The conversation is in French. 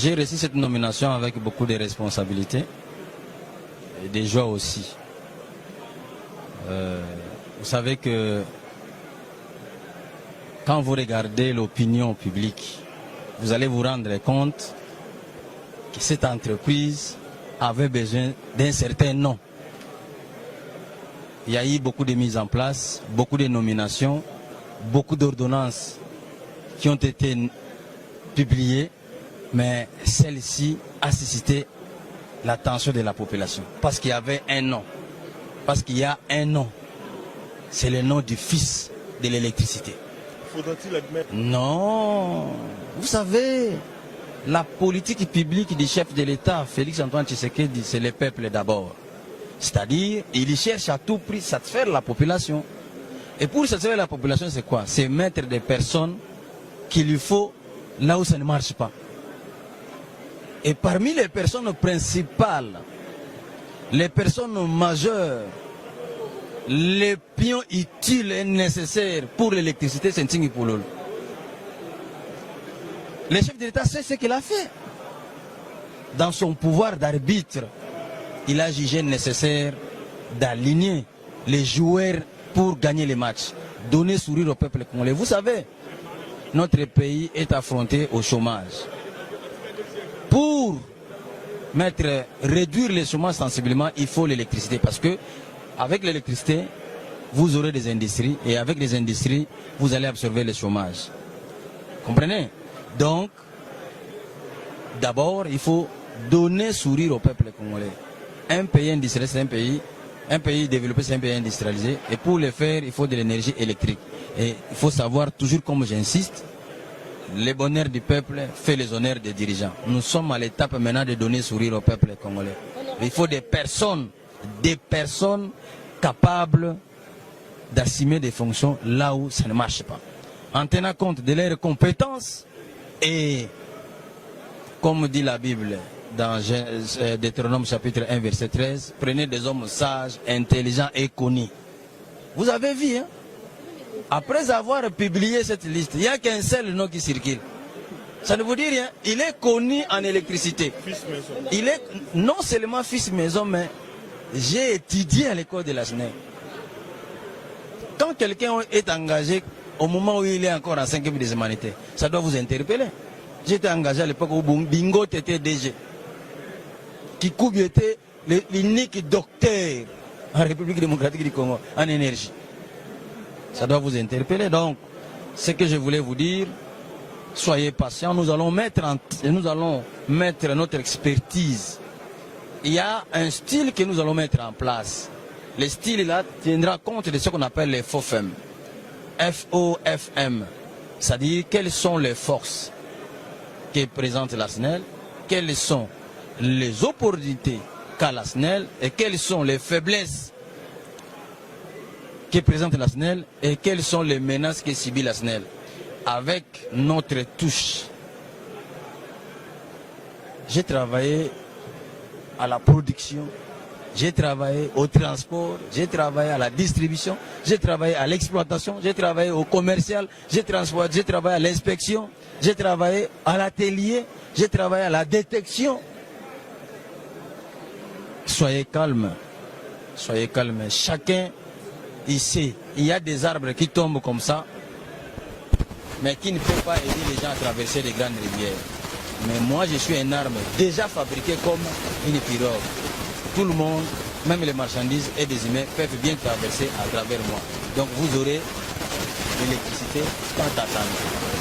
J'ai reçu cette nomination avec beaucoup de responsabilités et de joie aussi. Vous savez que quand vous regardez l'opinion publique, vous allez vous rendre compte que cette entreprise avait besoin d'un certain nom. Il y a eu beaucoup de mises en place, beaucoup de nominations, beaucoup d'ordonnances qui ont été publiées, mais celle-ci a suscité l'attention de la population parce qu'il y avait un nom. Parce qu'il y a un nom. C'est le nom du fils de l'électricité. Faudra-t-il admettre? Non. Vous savez, la politique publique du chef de l'État, Félix-Antoine Tshisekedi, c'est le peuple d'abord. C'est-à-dire, il cherche à tout prix satisfaire la population. Et pour satisfaire la population, c'est quoi? C'est mettre des personnes qu'il lui faut là où ça ne marche pas. Et parmi les personnes principales, les personnes majeures, les pions utiles et nécessaires pour l'électricité, c'est Ntingi Pouloulou. Le chef de l'État sait ce qu'il a fait. Dans son pouvoir d'arbitre, il a jugé nécessaire d'aligner les joueurs pour gagner les matchs, donner sourire au peuple congolais. Vous savez, notre pays est affronté au chômage. Pour réduire le chômage sensiblement, il faut l'électricité. Parce que avec l'électricité, vous aurez des industries. Et avec les industries, vous allez absorber le chômage. Comprenez? Donc, d'abord, il faut donner sourire au peuple congolais. Un pays industriel, c'est un pays développé, c'est un pays industrialisé. Et pour le faire, il faut de l'énergie électrique. Et il faut savoir, toujours comme j'insiste, le bonheur du peuple fait les honneurs des dirigeants. Nous sommes à l'étape maintenant de donner sourire au peuple congolais. Il faut des personnes capables d'assumer des fonctions là où ça ne marche pas. En tenant compte de leurs compétences et, comme dit la Bible dans Deutéronome chapitre 1 verset 13, prenez des hommes sages, intelligents et connus. Vous avez vu, hein? Après avoir publié cette liste, il n'y a qu'un seul nom qui circule. Ça ne vous dit rien. Il est connu en électricité. Fils maison. Il est non seulement fils maison, mais j'ai étudié à l'école de la SNEC. Quand quelqu'un est engagé au moment où il est encore en 5e des humanités, ça doit vous interpeller. J'étais engagé à l'époque où Bingo était DG. Kikubi était l'unique docteur en République démocratique du Congo en énergie. Ça doit vous interpeller. Donc, ce que je voulais vous dire, soyez patients. Nous allons mettre notre expertise. Il y a un style que nous allons mettre en place. Le style là tiendra compte de ce qu'on appelle les FOFM. FOFM. C'est-à-dire quelles sont les forces que présente la SNEL, quelles sont les opportunités qu'a la SNEL et quelles sont les faiblesses que présente la SNEL et quelles sont les menaces que subit la SNEL. Avec notre touche. J'ai travaillé à la production, j'ai travaillé au transport, j'ai travaillé à la distribution, j'ai travaillé à l'exploitation, j'ai travaillé au commercial, j'ai travaillé à l'inspection, j'ai travaillé à l'atelier, j'ai travaillé à la détection. Soyez calme, chacun ici, il y a des arbres qui tombent comme ça, mais qui ne peuvent pas aider les gens à traverser les grandes rivières. Mais moi, je suis un arme déjà fabriquée comme une pirogue. Tout le monde, même les marchandises et des humains, peuvent bien traverser à travers moi. Donc vous aurez l'électricité tant attendre.